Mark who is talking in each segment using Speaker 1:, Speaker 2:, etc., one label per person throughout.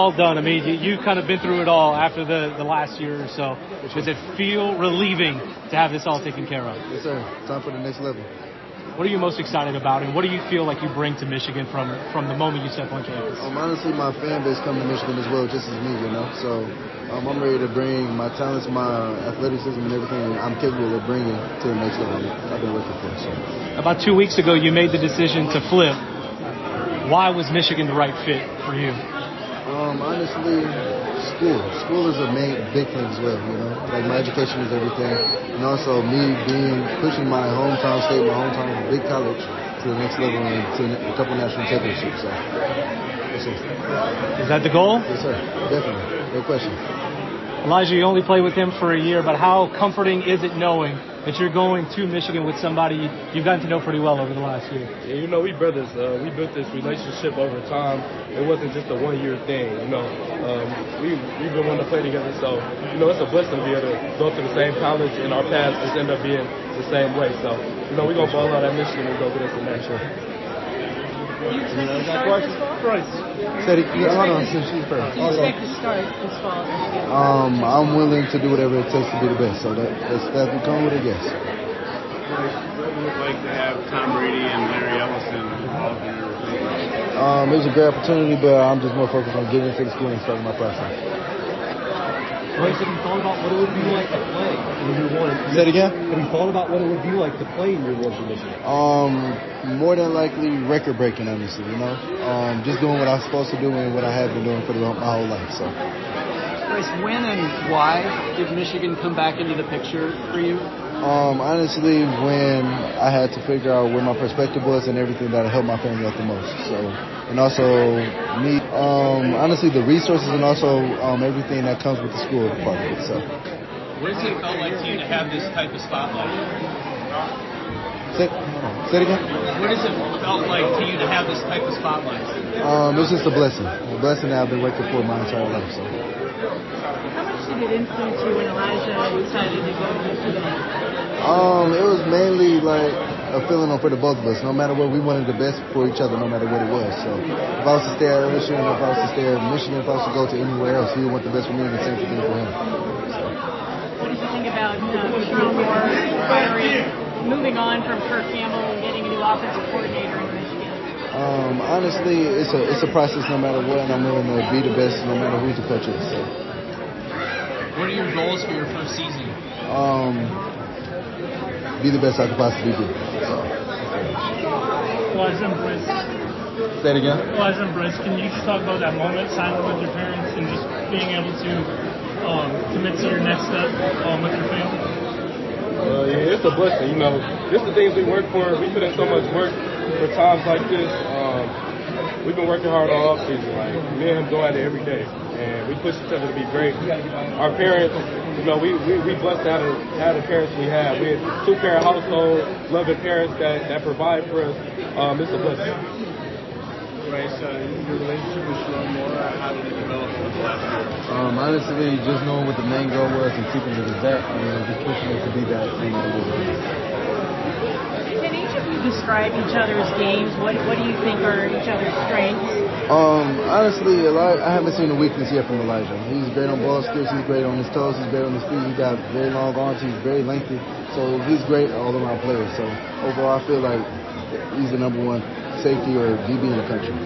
Speaker 1: All done. I mean, you've kind of been through it all after the last year or so. Does it feel relieving to have this all taken care of?
Speaker 2: Yes, sir. Time for the next level.
Speaker 1: What are you most excited about, and what do you feel like you bring to Michigan from the moment you step on campus?
Speaker 2: Honestly, my fan base come to Michigan as well, just as me, So I'm ready to bring my talents, my athleticism, and everything I'm capable of bringing to the next level I've been looking for. So.
Speaker 1: About 2 weeks ago, you made the decision to flip. Why was Michigan the right fit for you?
Speaker 2: Honestly, school is a big thing as well, Like my education is everything, and also me pushing my hometown state, my hometown big college to the next level and to a couple national championships. So, yes, sir.
Speaker 1: Is that the goal?
Speaker 2: Yes, sir. Definitely. No question.
Speaker 1: Elijah, you only played with him for a year, but how comforting is it knowing that you're going to Michigan with somebody you've gotten to know pretty well over the last year?
Speaker 3: Yeah, we brothers. We built this relationship over time. It wasn't just a one-year thing, We've been wanting to play together, so, it's a blessing to be able to go to the same college, and our paths just end up being the same way. So, we're going to ball out at Michigan and go get us a national.
Speaker 4: You expect to start this fall?
Speaker 2: Bryce. Hold on, since she's first.
Speaker 4: Do you expect to start this fall?
Speaker 2: I'm willing to do whatever it takes to be the best, so that's will come with it, yes.
Speaker 5: What would it like to have Tom Brady and Larry Ellison involved in your recruitment?
Speaker 2: It was a great opportunity, but I'm just more focused on getting into the school and starting my process.
Speaker 1: Bryce, have you thought about what it would be like to play in year one?
Speaker 2: Say it again?
Speaker 1: Have you thought about what it would be like to play in year one for Michigan?
Speaker 2: More than likely record-breaking, honestly, Just doing what I'm supposed to do and what I have been doing for my whole life, so.
Speaker 6: Bryce, when and why did Michigan come back into the picture for you?
Speaker 2: Honestly, when I had to figure out where my perspective was and everything that helped my family out the most. So, and also me, honestly, the resources and also everything that comes with the school part of it. So,
Speaker 6: what has it felt like to you to have this type of spotlight?
Speaker 2: Say it again.
Speaker 6: What has it felt like to you to have this type of spotlight?
Speaker 2: It's just a blessing that I've been working for my entire life. So.
Speaker 4: How much did it influence you when Elijah decided to go to Michigan?
Speaker 2: It was mainly like a feeling for the both of us. No matter what, we wanted the best for each other, no matter what it was. So if I was to stay at LSU, and if I was to stay at Michigan, if I was to go to anywhere else, he would want the best for me and the same thing for him. So.
Speaker 4: What did you think about moving on from Kirk Campbell and getting a new offensive coordinator in Michigan?
Speaker 2: Honestly, it's a process no matter what, and I'm willing to be the best no matter who the coach is. So.
Speaker 6: What are your goals for your first season?
Speaker 2: Be the best I could possibly be. So.
Speaker 7: Elijah and Bryce.
Speaker 2: Say it again.
Speaker 7: Elijah and Bryce, can you just talk about that moment, signing with your parents, and just being able to commit to your next step with your family?
Speaker 3: Yeah, it's a blessing. Just the things we work for. We put in so much work for times like this. We've been working hard all off season. Like me and him go at it every day, and we push each other to be great. Our parents, we blessed to have the parents we have. We had 2-parent household, loving parents that provide for us. It's a blessing.
Speaker 5: Bryce, your relationship with Sharon Moore, how did it develop over the last year?
Speaker 2: Honestly, just knowing what the main goal was and keeping it as that, just pushing it to be that thing that it is.
Speaker 4: Can each of you describe each other's games? What do you think are each other's strengths?
Speaker 2: Honestly, I haven't seen a weakness yet from Elijah. He's great on ball skills. He's great on his toes. He's great on his feet. He's got very long arms. He's very lengthy. So he's great all-around player. So overall, I feel like he's the number one safety or DB in the country.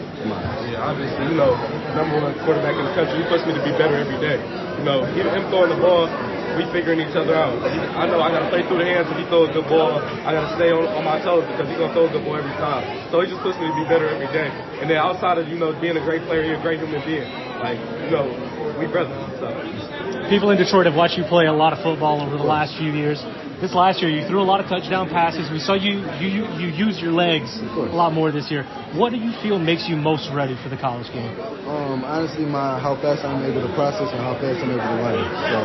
Speaker 3: Yeah, obviously, number one quarterback in the country. He pushes me to be better every day. Him throwing the ball, we figuring each other out. I know I got to play through the hands if he throws a good ball. I got to stay on my toes because he's going to throw a good ball every time. So he just pushes me to be better every day. And then outside of, being a great player, you're a great human being. Like, we brothers. So.
Speaker 1: People in Detroit have watched you play a lot of football over the last few years. This last year, you threw a lot of touchdown passes. We saw you use your legs a lot more this year. What do you feel makes you most ready for the college game?
Speaker 2: Honestly, how fast I'm able to process and how fast I'm able to learn. So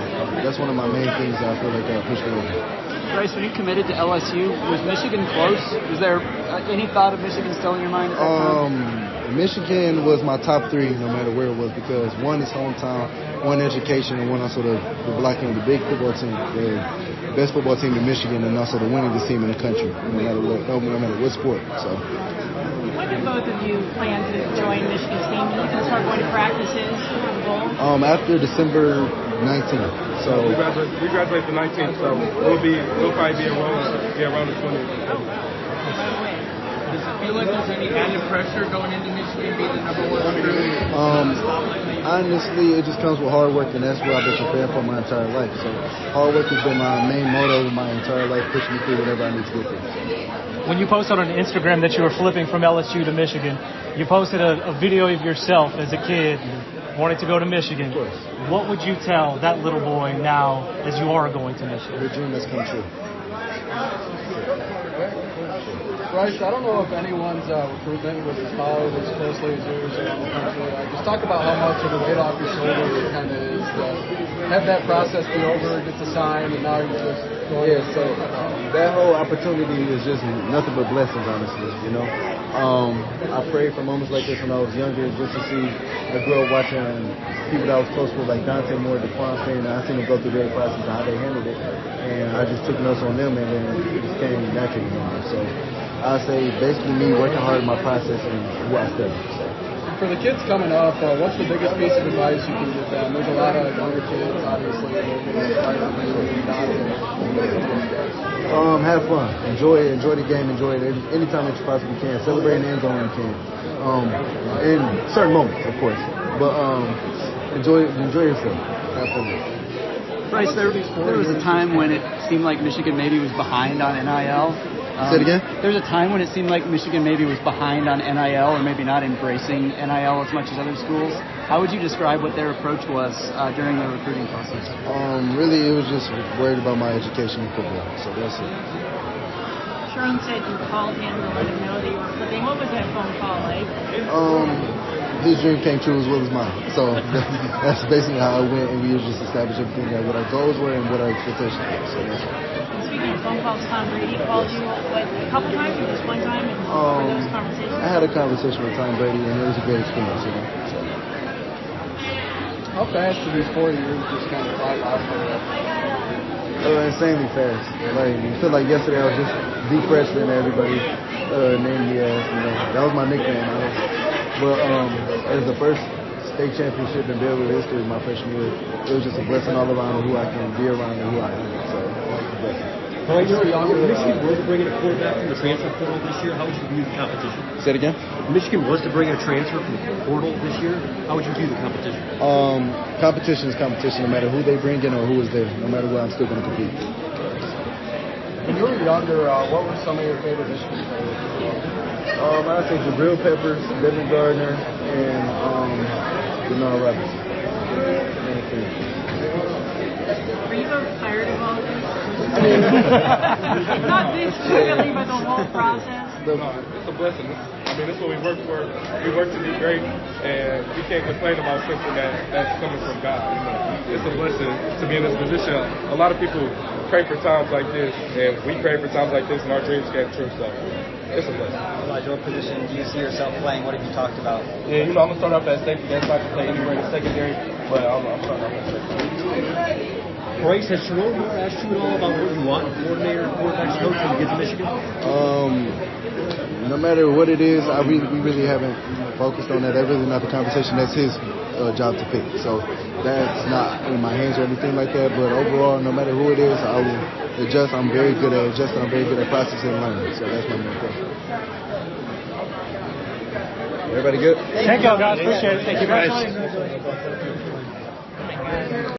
Speaker 2: that's one of my main things that I feel like I pushed over.
Speaker 6: Bryce, when you committed to LSU, was Michigan close? Was there any thought of Michigan still in your mind at that time?
Speaker 2: Michigan was my top 3 no matter where it was because one is hometown, one education, and one also the blocking, the big football team, the best football team in Michigan, and also the winningest team in the country, no matter what sport. So.
Speaker 4: What do both of you plan to join Michigan's team? You can start going to practices for the Bulls?
Speaker 2: After December 19th. So
Speaker 3: we graduate the 19th, so we'll probably be around the 20th.
Speaker 8: Does it feel like there's any added pressure going into Michigan being the number one recruit?
Speaker 2: Honestly, it just comes with hard work, and that's what I've been preparing for my entire life. So hard work has been my main motto my entire life, pushing me through whatever I need to get through.
Speaker 1: When you posted on Instagram that you were flipping from LSU to Michigan, you posted a video of yourself as a kid wanting to go to Michigan. What would you tell that little boy now as you are going to Michigan?
Speaker 2: Your dream has come true.
Speaker 6: Bryce, I don't know if anyone's recruitment was as followed as closely as yours around the country. Just talk about how much of a weight off your shoulder it kind of is to have that process be over, get the sign, and now you're just going.
Speaker 2: Yeah, so that whole opportunity is just nothing but blessings, honestly, you know. I prayed for moments like this when I was younger, just to see. I grew up watching people that I was close with, like Dante Moore, DeQuan Finn, and I seen them go through their process and how they handled it. And I just took notes on them, and then it just came naturally. So I say basically me working hard in my process and who I study. So.
Speaker 6: For the kids coming up, what's the biggest piece of advice you can give them? There's a lot of younger kids, obviously.
Speaker 2: Have fun. Enjoy it. Enjoy the game. Enjoy it anytime that you possibly can. Celebrate in the end zone when you can. In certain moments, of course. But enjoy yourself. Have fun.
Speaker 6: Bryce, there was a time when it seemed like Michigan maybe was behind on NIL.
Speaker 2: Say it again?
Speaker 6: There was a time when it seemed like Michigan maybe was behind on NIL or maybe not embracing NIL as much as other schools. How would you describe what their approach was during the recruiting process?
Speaker 2: Really, it was just worried about my education in football. So that's it.
Speaker 4: Sharon said you called him to let him know that you were flipping. What was that phone call like?
Speaker 2: His dream came true as well as mine. So that's basically how it went, and we just established everything, what our goals were and what our expectations were. So that's it.
Speaker 4: Speaking of phone calls, Tom Brady called you, a couple times or just one time? And for those conversations?
Speaker 2: I had a conversation with Tom Brady, and it was a great experience, you know. So.
Speaker 6: How fast do these 4 years just kind of fly by for you?
Speaker 2: Insanely fast. Like, I feel like yesterday I was just the freshman and everybody named me as, you know, that was my nickname. But as the first state championship in Belleville history my freshman year, it was just a blessing all around who I can be around and who I am. So it was a blessing.
Speaker 9: If Michigan was to bring in a quarterback from the transfer portal this year, how would you view the competition?
Speaker 2: Say it again?
Speaker 9: If Michigan was to bring in a transfer from the portal this year, how would you view the competition?
Speaker 2: Competition is competition, no matter who they bring in or who is there. No matter what, I'm still going to compete.
Speaker 6: When you were younger, what were some of your favorite Michigan players?
Speaker 2: I'd say Jabril Peppers, Devin Gardner, and Denard Robinson.
Speaker 4: Were you both tired of all this? Not this specifically, but the whole process?
Speaker 3: No, it's a blessing. I mean, that's what we work for. We work to be great, and we can't complain about something that's coming from God. You know, it's a blessing to be in this position. A lot of people pray for times like this, and we pray for times like this, and our dreams came true. So it's a blessing.
Speaker 10: Elijah, what position do you see yourself playing? What have you talked about?
Speaker 3: Yeah, you know, I'm gonna start off at safety. That's why I can play anywhere in the secondary, but I'm starting off at safety.
Speaker 9: Bryce, has Sharon Moore asked you at all about what you want in coordinator and quarterback's coach when you get to Michigan?
Speaker 2: No matter what it is, we really haven't focused on that. That's really not the conversation. That's his job to pick. So that's not in my hands or anything like that. But overall, no matter who it is, I will adjust. I'm very good at adjusting. I'm very good at processing and learning. So that's my main question. Everybody good?
Speaker 1: Thank you, guys. Appreciate it.
Speaker 9: Thank you, guys.